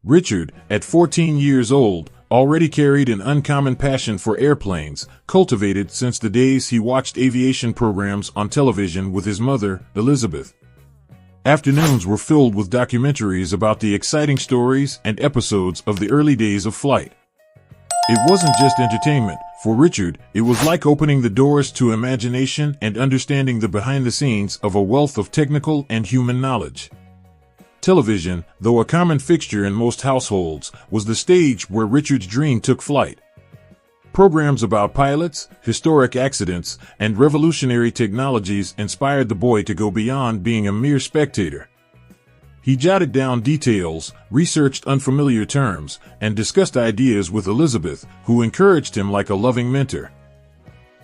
Richard, at 14 years old, already carried an uncommon passion for airplanes, cultivated since the days he watched aviation programs on television with his mother, Elizabeth. Afternoons were filled with documentaries about the exciting stories and episodes of the early days of flight. It wasn't just entertainment. For Richard, it was like opening the doors to imagination and understanding the behind-the-scenes of a wealth of technical and human knowledge. Television, though a common fixture in most households, was the stage where Richard's dream took flight. Programs about pilots, historic accidents, and revolutionary technologies inspired the boy to go beyond being a mere spectator. He jotted down details, researched unfamiliar terms, and discussed ideas with Elizabeth, who encouraged him like a loving mentor.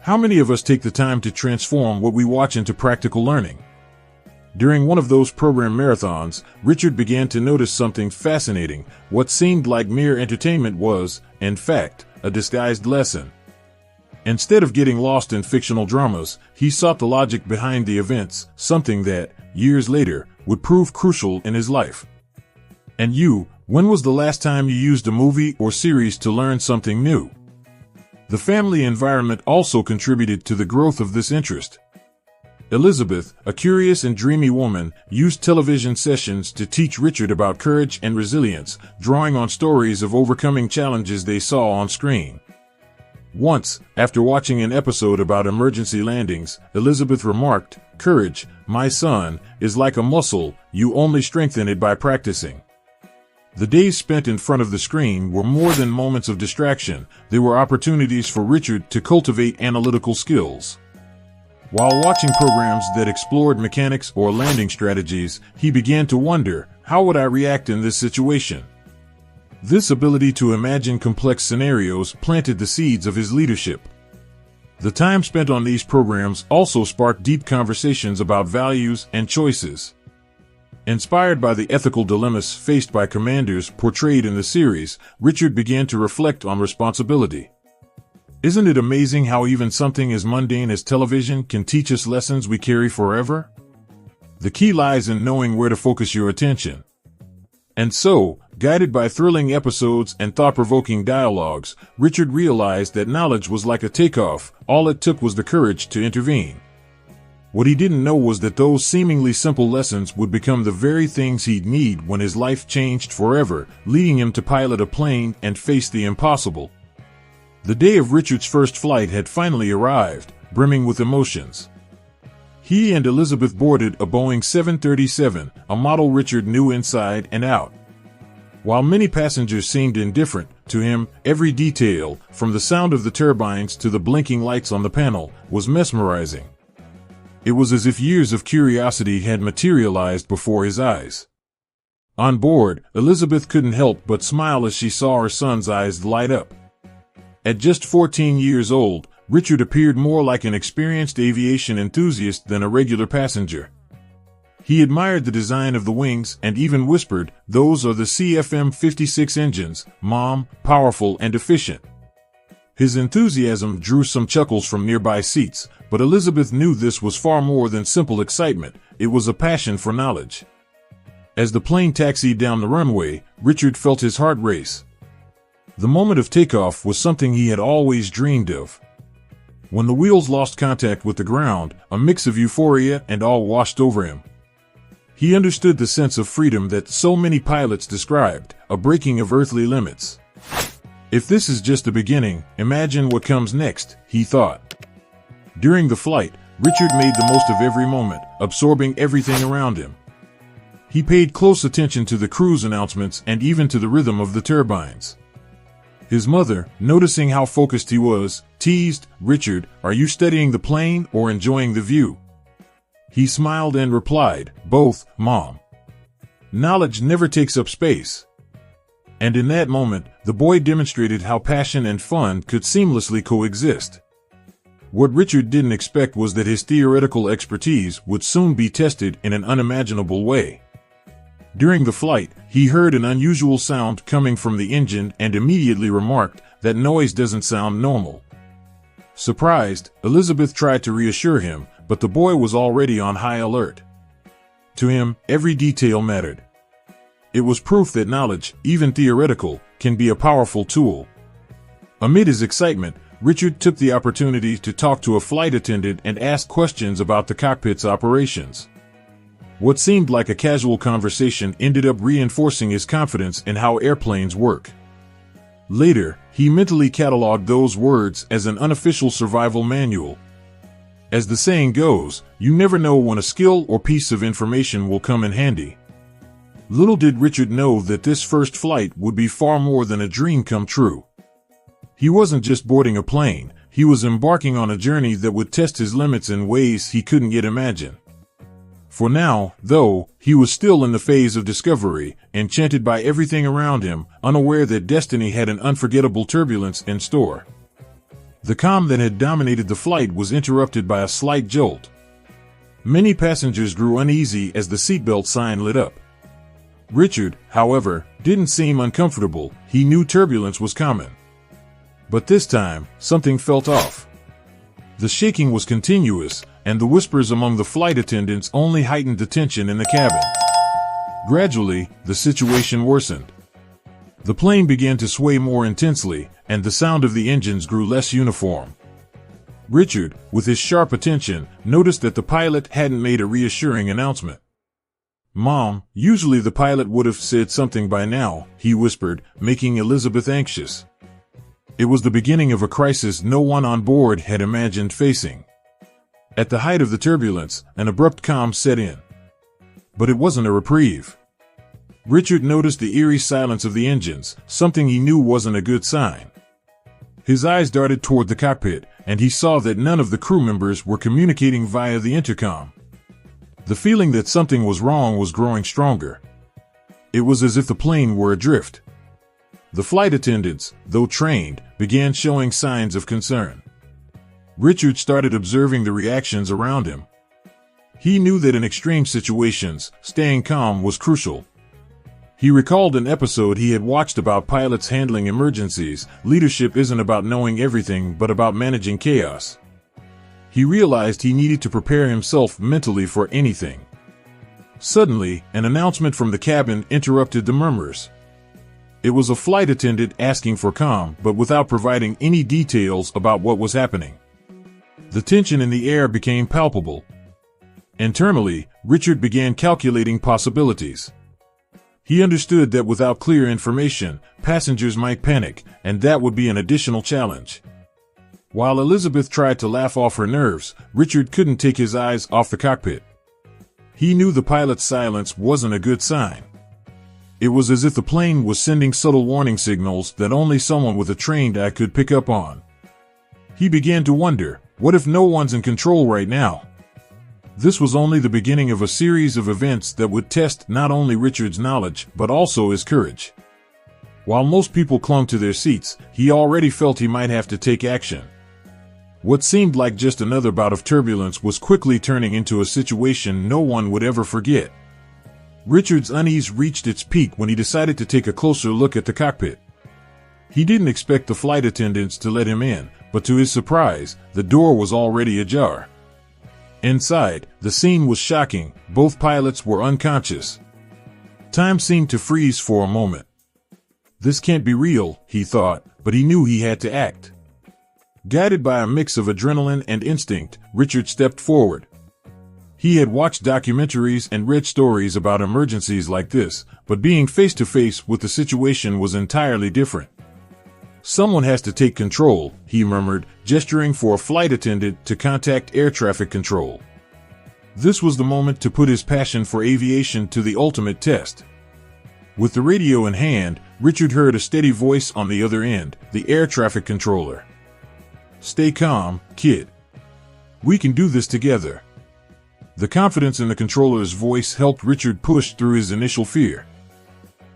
How many of us take the time to transform what we watch into practical learning? During one of those program marathons, Richard began to notice something fascinating. What seemed like mere entertainment was, in fact, a disguised lesson. Instead of getting lost in fictional dramas, he sought the logic behind the events, something that, years later, would prove crucial in his life. And you, when was the last time you used a movie or series to learn something new? The family environment also contributed to the growth of this interest. Elizabeth, a curious and dreamy woman, used television sessions to teach Richard about courage and resilience, drawing on stories of overcoming challenges they saw on screen. Once, after watching an episode about emergency landings, Elizabeth remarked, "Courage, my son, is like a muscle, you only strengthen it by practicing." The days spent in front of the screen were more than moments of distraction. They were opportunities for Richard to cultivate analytical skills. While watching programs that explored mechanics or landing strategies, he began to wonder, how would I react in this situation? This ability to imagine complex scenarios planted the seeds of his leadership. The time spent on these programs also sparked deep conversations about values and choices. Inspired by the ethical dilemmas faced by commanders portrayed in the series, Richard began to reflect on responsibility. Isn't it amazing how even something as mundane as television can teach us lessons we carry forever? The key lies in knowing where to focus your attention. And so, guided by thrilling episodes and thought-provoking dialogues, Richard realized that knowledge was like a takeoff. All it took was the courage to intervene. What he didn't know was that those seemingly simple lessons would become the very things he'd need when his life changed forever, leading him to pilot a plane and face the impossible. The day of Richard's first flight had finally arrived, brimming with emotions. He and Elizabeth boarded a Boeing 737, a model Richard knew inside and out. While many passengers seemed indifferent, to him, every detail, from the sound of the turbines to the blinking lights on the panel, was mesmerizing. It was as if years of curiosity had materialized before his eyes. On board, Elizabeth couldn't help but smile as she saw her son's eyes light up. At just 14 years old, Richard appeared more like an experienced aviation enthusiast than a regular passenger. He admired the design of the wings and even whispered, "Those are the CFM56 engines, Mom, powerful and efficient." His enthusiasm drew some chuckles from nearby seats, but Elizabeth knew this was far more than simple excitement. It was a passion for knowledge. As the plane taxied down the runway, Richard felt his heart race. The moment of takeoff was something he had always dreamed of. When the wheels lost contact with the ground, a mix of euphoria and awe washed over him. He understood the sense of freedom that so many pilots described, a breaking of earthly limits. If this is just the beginning, imagine what comes next, he thought. During the flight, Richard made the most of every moment, absorbing everything around him. He paid close attention to the cruise announcements and even to the rhythm of the turbines. His mother, noticing how focused he was, teased, "Richard, are you studying the plane or enjoying the view?" He smiled and replied, "Both, Mom. Knowledge never takes up space." And in that moment, the boy demonstrated how passion and fun could seamlessly coexist. What Richard didn't expect was that his theoretical expertise would soon be tested in an unimaginable way. During the flight, he heard an unusual sound coming from the engine and immediately remarked, "That noise doesn't sound normal." Surprised, Elizabeth tried to reassure him, but the boy was already on high alert. To him, every detail mattered. It was proof that knowledge, even theoretical, can be a powerful tool. Amid his excitement, Richard took the opportunity to talk to a flight attendant and ask questions about the cockpit's operations. What seemed like a casual conversation ended up reinforcing his confidence in how airplanes work. Later, he mentally cataloged those words as an unofficial survival manual. As the saying goes, you never know when a skill or piece of information will come in handy. Little did Richard know that this first flight would be far more than a dream come true. He wasn't just boarding a plane, he was embarking on a journey that would test his limits in ways he couldn't yet imagine. For now, though, he was still in the phase of discovery, enchanted by everything around him, unaware that destiny had an unforgettable turbulence in store. The calm that had dominated the flight was interrupted by a slight jolt. Many passengers grew uneasy as the seatbelt sign lit up. Richard, however, didn't seem uncomfortable. He knew turbulence was common. But this time, something felt off. The shaking was continuous, and the whispers among the flight attendants only heightened the tension in the cabin. Gradually, the situation worsened. The plane began to sway more intensely, and the sound of the engines grew less uniform. Richard, with his sharp attention, noticed that the pilot hadn't made a reassuring announcement. "Mom, usually the pilot would have said something by now," he whispered, making Elizabeth anxious. It was the beginning of a crisis no one on board had imagined facing. At the height of the turbulence, an abrupt calm set in. But it wasn't a reprieve. Richard noticed the eerie silence of the engines, something he knew wasn't a good sign. His eyes darted toward the cockpit, and he saw that none of the crew members were communicating via the intercom. The feeling that something was wrong was growing stronger. It was as if the plane were adrift. The flight attendants, though trained, began showing signs of concern. Richard started observing the reactions around him. He knew that in extreme situations, staying calm was crucial. He recalled an episode he had watched about pilots handling emergencies. Leadership isn't about knowing everything but about managing chaos. He realized he needed to prepare himself mentally for anything. Suddenly, an announcement from the cabin interrupted the murmurs. It was a flight attendant asking for calm, but without providing any details about what was happening. The tension in the air became palpable. Internally, Richard began calculating possibilities. He understood that without clear information, passengers might panic, and that would be an additional challenge. While Elizabeth tried to laugh off her nerves, Richard couldn't take his eyes off the cockpit. He knew the pilot's silence wasn't a good sign. It was as if the plane was sending subtle warning signals that only someone with a trained eye could pick up on. He began to wonder, what if no one's in control right now? This was only the beginning of a series of events that would test not only Richard's knowledge, but also his courage. While most people clung to their seats, he already felt he might have to take action. What seemed like just another bout of turbulence was quickly turning into a situation no one would ever forget. Richard's unease reached its peak when he decided to take a closer look at the cockpit. He didn't expect the flight attendants to let him in, but to his surprise, the door was already ajar. Inside, the scene was shocking. Both pilots were unconscious. Time seemed to freeze for a moment. This can't be real, he thought, but he knew he had to act. Guided by a mix of adrenaline and instinct, Richard stepped forward. He had watched documentaries and read stories about emergencies like this, but being face to face with the situation was entirely different. "Someone has to take control," he murmured, gesturing for a flight attendant to contact air traffic control. This was the moment to put his passion for aviation to the ultimate test. With the radio in hand, Richard heard a steady voice on the other end, the air traffic controller. "Stay calm, kid. We can do this together." The confidence in the controller's voice helped Richard push through his initial fear.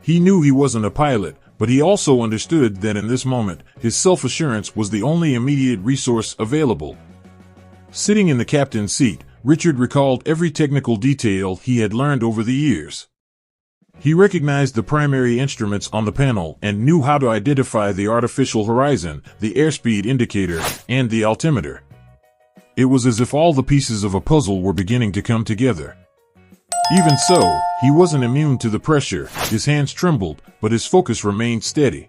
He knew he wasn't a pilot, but he also understood that in this moment, his self-assurance was the only immediate resource available. Sitting in the captain's seat, Richard recalled every technical detail he had learned over the years. He recognized the primary instruments on the panel and knew how to identify the artificial horizon, the airspeed indicator, and the altimeter. It was as if all the pieces of a puzzle were beginning to come together. Even so, he wasn't immune to the pressure. His hands trembled, but his focus remained steady.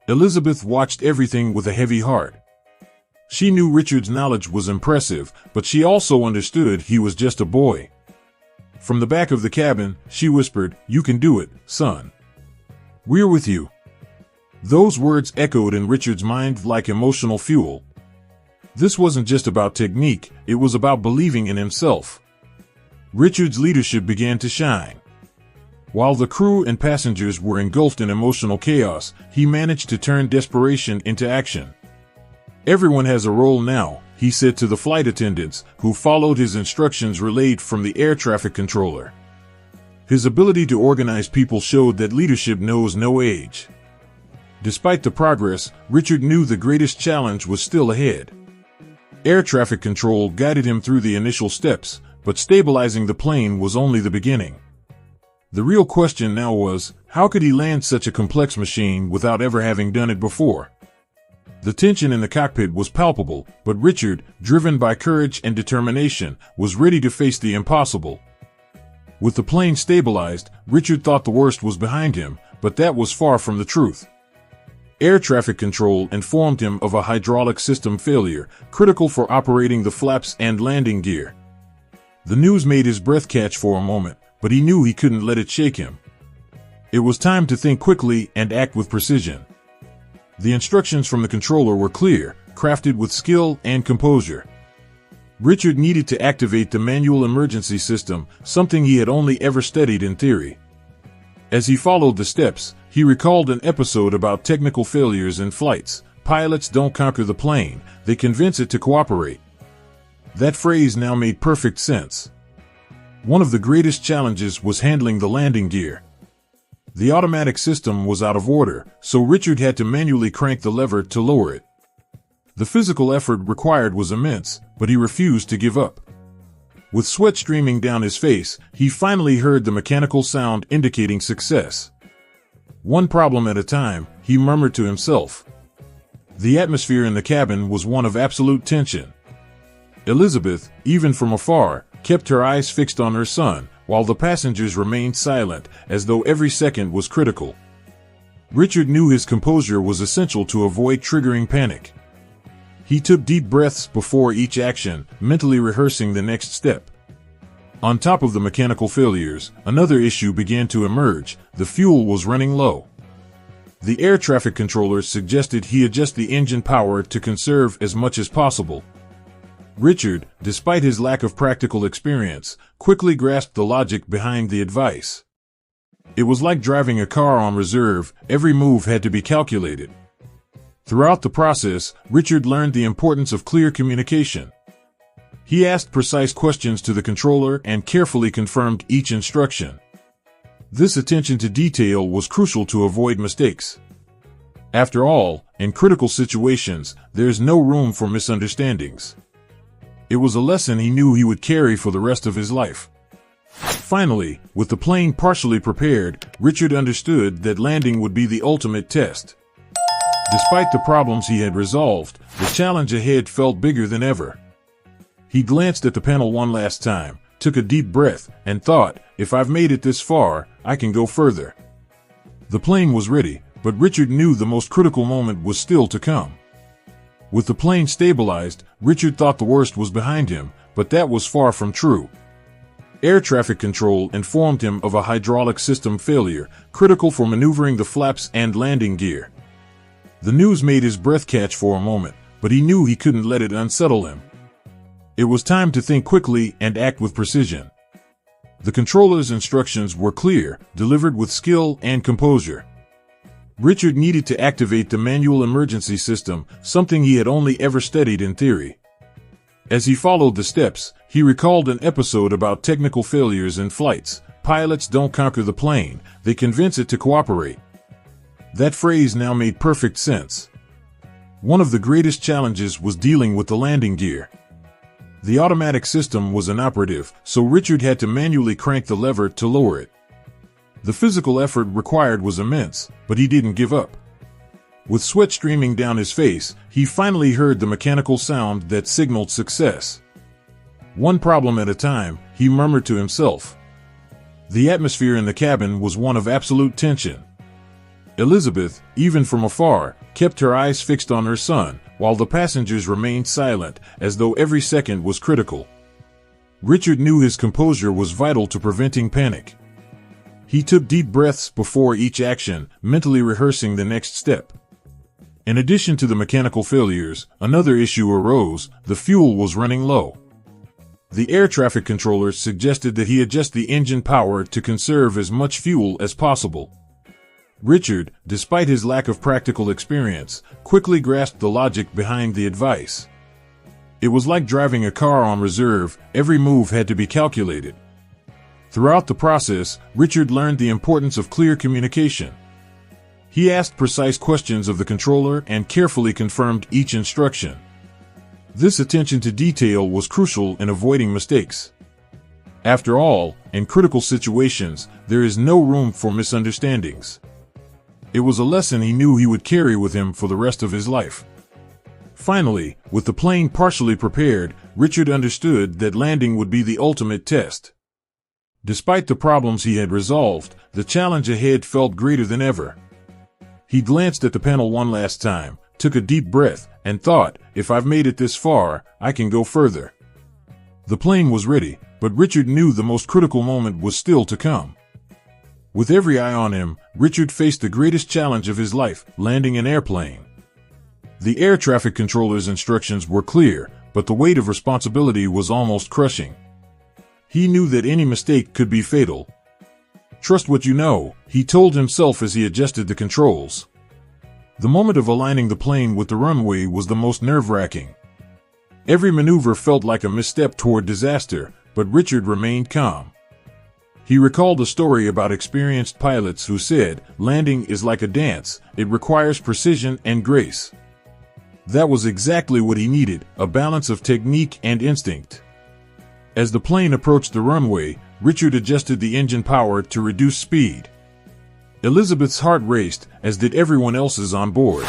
Elizabeth watched everything with a heavy heart. She knew Richard's knowledge was impressive, but she also understood he was just a boy. From the back of the cabin, she whispered, "You can do it, son. We're with you." Those words echoed in Richard's mind like emotional fuel. This wasn't just about technique, it was about believing in himself. Richard's leadership began to shine. While the crew and passengers were engulfed in emotional chaos, he managed to turn desperation into action. "Everyone has a role now," he said to the flight attendants, who followed his instructions relayed from the air traffic controller. His ability to organize people showed that leadership knows no age. Despite the progress, Richard knew the greatest challenge was still ahead. Air traffic control guided him through the initial steps, but stabilizing the plane was only the beginning. The real question now was, how could he land such a complex machine without ever having done it before? The tension in the cockpit was palpable, but Richard, driven by courage and determination, was ready to face the impossible. With the plane stabilized, Richard thought the worst was behind him, but that was far from the truth. Air traffic control informed him of a hydraulic system failure, critical for operating the flaps and landing gear. The news made his breath catch for a moment, but he knew he couldn't let it shake him. It was time to think quickly and act with precision. The instructions from the controller were clear, crafted with skill and composure. Richard needed to activate the manual emergency system, something he had only ever studied in theory. As he followed the steps, he recalled an episode about technical failures in flights. Pilots don't conquer the plane, they convince it to cooperate. That phrase now made perfect sense. One of the greatest challenges was handling the landing gear. The automatic system was out of order, so Richard had to manually crank the lever to lower it. The physical effort required was immense, but he refused to give up. With sweat streaming down his face, he finally heard the mechanical sound indicating success. "One problem at a time," he murmured to himself. The atmosphere in the cabin was one of absolute tension. Elizabeth, even from afar, kept her eyes fixed on her son, while the passengers remained silent, as though every second was critical. Richard knew his composure was essential to avoid triggering panic. He took deep breaths before each action, mentally rehearsing the next step. On top of the mechanical failures, another issue began to emerge. The fuel was running low. The air traffic controllers suggested he adjust the engine power to conserve as much as possible. Richard, despite his lack of practical experience, quickly grasped the logic behind the advice. It was like driving a car on reserve, every move had to be calculated. Throughout the process, Richard learned the importance of clear communication. He asked precise questions to the controller and carefully confirmed each instruction. This attention to detail was crucial to avoid mistakes. After all, in critical situations, there's no room for misunderstandings. It was a lesson he knew he would carry for the rest of his life. Finally, with the plane partially prepared, Richard understood that landing would be the ultimate test. Despite the problems he had resolved, the challenge ahead felt bigger than ever. He glanced at the panel one last time, took a deep breath, and thought, if I've made it this far, I can go further. The plane was ready, but Richard knew the most critical moment was still to come. With the plane stabilized, Richard thought the worst was behind him, but that was far from true. Air traffic control informed him of a hydraulic system failure, critical for maneuvering the flaps and landing gear. The news made his breath catch for a moment, but he knew he couldn't let it unsettle him. It was time to think quickly and act with precision. The controller's instructions were clear, delivered with skill and composure. Richard needed to activate the manual emergency system, something he had only ever studied in theory. As he followed the steps, he recalled an episode about technical failures in flights. Pilots don't conquer the plane, they convince it to cooperate. That phrase now made perfect sense. One of the greatest challenges was dealing with the landing gear. The automatic system was inoperative, so Richard had to manually crank the lever to lower it. The physical effort required was immense, but he didn't give up. With sweat streaming down his face, he finally heard the mechanical sound that signaled success. "One problem at a time," he murmured to himself. The atmosphere in the cabin was one of absolute tension. Elizabeth, even from afar, kept her eyes fixed on her son, while the passengers remained silent, as though every second was critical. Richard knew his composure was vital to preventing panic. He took deep breaths before each action, mentally rehearsing the next step. In addition to the mechanical failures, another issue arose: the fuel was running low. The air traffic controller suggested that he adjust the engine power to conserve as much fuel as possible. Richard, despite his lack of practical experience, quickly grasped the logic behind the advice. It was like driving a car on reserve; every move had to be calculated. Throughout the process, Richard learned the importance of clear communication. He asked precise questions of the controller and carefully confirmed each instruction. This attention to detail was crucial in avoiding mistakes. After all, in critical situations, there is no room for misunderstandings. It was a lesson he knew he would carry with him for the rest of his life. Finally, with the plane partially prepared, Richard understood that landing would be the ultimate test. Despite the problems he had resolved, the challenge ahead felt greater than ever. He glanced at the panel one last time, took a deep breath, and thought, if I've made it this far, I can go further. The plane was ready, but Richard knew the most critical moment was still to come. With every eye on him, Richard faced the greatest challenge of his life: landing an airplane. The air traffic controller's instructions were clear, but the weight of responsibility was almost crushing. He knew that any mistake could be fatal. Trust what you know, he told himself as he adjusted the controls. The moment of aligning the plane with the runway was the most nerve-wracking. Every maneuver felt like a misstep toward disaster, but Richard remained calm. He recalled a story about experienced pilots who said, "Landing is like a dance, it requires precision and grace." That was exactly what he needed, a balance of technique and instinct. As the plane approached the runway, Richard adjusted the engine power to reduce speed. Elizabeth's heart raced, as did everyone else's on board.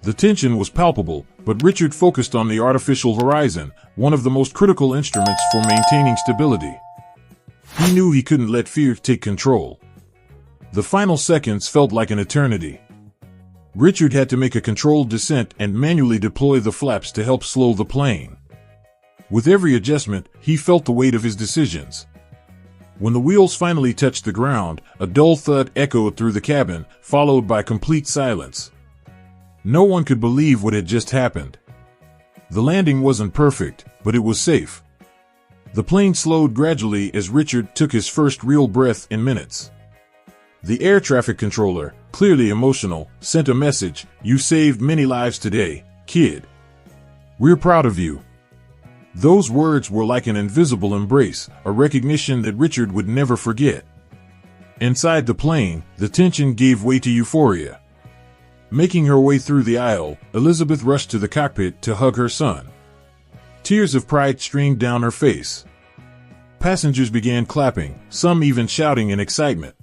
The tension was palpable, but Richard focused on the artificial horizon, one of the most critical instruments for maintaining stability. He knew he couldn't let fear take control. The final seconds felt like an eternity. Richard had to make a controlled descent and manually deploy the flaps to help slow the plane. With every adjustment, he felt the weight of his decisions. When the wheels finally touched the ground, a dull thud echoed through the cabin, followed by complete silence. No one could believe what had just happened. The landing wasn't perfect, but it was safe. The plane slowed gradually as Richard took his first real breath in minutes. The air traffic controller, clearly emotional, sent a message: "You saved many lives today, kid. We're proud of you." Those words were like an invisible embrace, a recognition that Richard would never forget. Inside the plane, the tension gave way to euphoria. Making her way through the aisle, Elizabeth rushed to the cockpit to hug her son. Tears of pride streamed down her face. Passengers began clapping, some even shouting in excitement.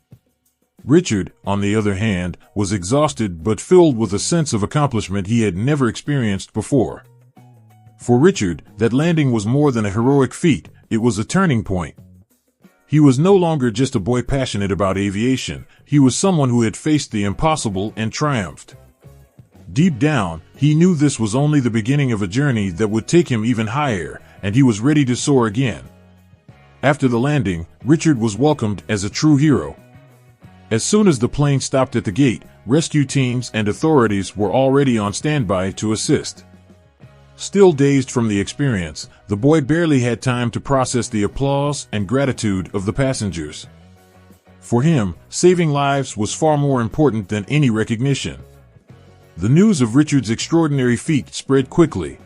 Richard, on the other hand, was exhausted but filled with a sense of accomplishment he had never experienced before. For Richard, that landing was more than a heroic feat, it was a turning point. He was no longer just a boy passionate about aviation, he was someone who had faced the impossible and triumphed. Deep down, he knew this was only the beginning of a journey that would take him even higher, and he was ready to soar again. After the landing, Richard was welcomed as a true hero. As soon as the plane stopped at the gate, rescue teams and authorities were already on standby to assist. Still dazed from the experience, the boy barely had time to process the applause and gratitude of the passengers. For him, saving lives was far more important than any recognition. The news of Richard's extraordinary feat spread quickly.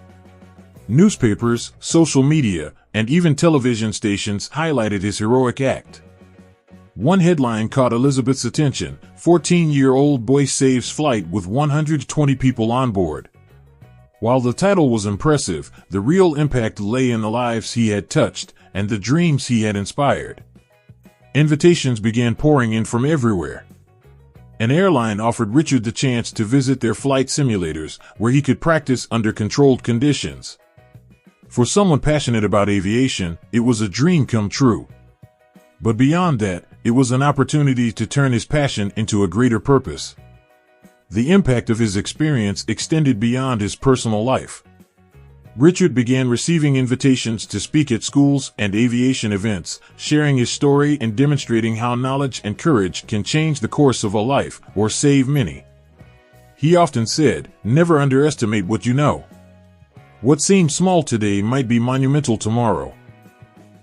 Newspapers, social media, and even television stations highlighted his heroic act. One headline caught Elizabeth's attention: 14-year-old boy saves flight with 120 people on board. While the title was impressive, the real impact lay in the lives he had touched and the dreams he had inspired. Invitations began pouring in from everywhere. An airline offered Richard the chance to visit their flight simulators, where he could practice under controlled conditions. For someone passionate about aviation, it was a dream come true. But beyond that, it was an opportunity to turn his passion into a greater purpose. The impact of his experience extended beyond his personal life. Richard began receiving invitations to speak at schools and aviation events, sharing his story and demonstrating how knowledge and courage can change the course of a life or save many. He often said, "Never underestimate what you know. What seems small today might be monumental tomorrow."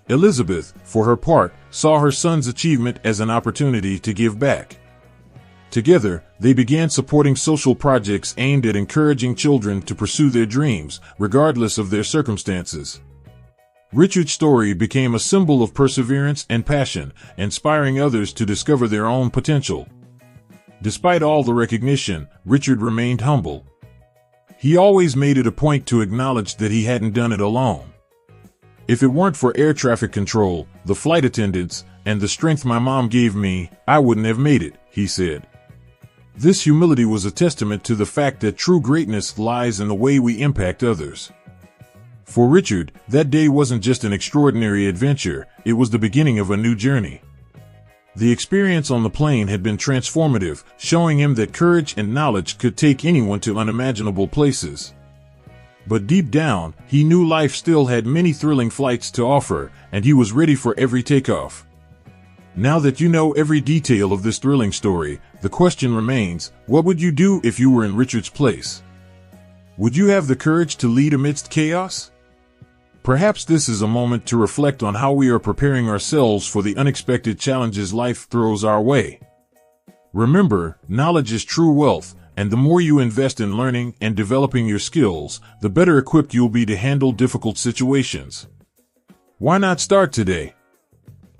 Elizabeth, for her part, saw her son's achievement as an opportunity to give back. Together, they began supporting social projects aimed at encouraging children to pursue their dreams, regardless of their circumstances. Richard's story became a symbol of perseverance and passion, inspiring others to discover their own potential. Despite all the recognition, Richard remained humble. He always made it a point to acknowledge that he hadn't done it alone. "If it weren't for air traffic control, the flight attendants, and the strength my mom gave me, I wouldn't have made it," he said. This humility was a testament to the fact that true greatness lies in the way we impact others. For Richard, that day wasn't just an extraordinary adventure, it was the beginning of a new journey. The experience on the plane had been transformative, showing him that courage and knowledge could take anyone to unimaginable places. But deep down, he knew life still had many thrilling flights to offer, and he was ready for every takeoff. Now that you know every detail of this thrilling story, the question remains, what would you do if you were in Richard's place? Would you have the courage to lead amidst chaos? Perhaps this is a moment to reflect on how we are preparing ourselves for the unexpected challenges life throws our way. Remember, knowledge is true wealth, and the more you invest in learning and developing your skills, the better equipped you'll be to handle difficult situations. Why not start today?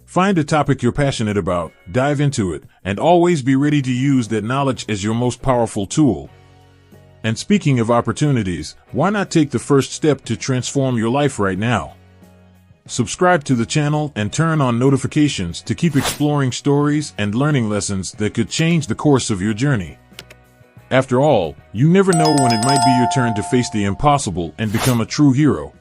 Find a topic you're passionate about, dive into it, and always be ready to use that knowledge as your most powerful tool. And speaking of opportunities, why not take the first step to transform your life right now? Subscribe to the channel and turn on notifications to keep exploring stories and learning lessons that could change the course of your journey. After all, you never know when it might be your turn to face the impossible and become a true hero.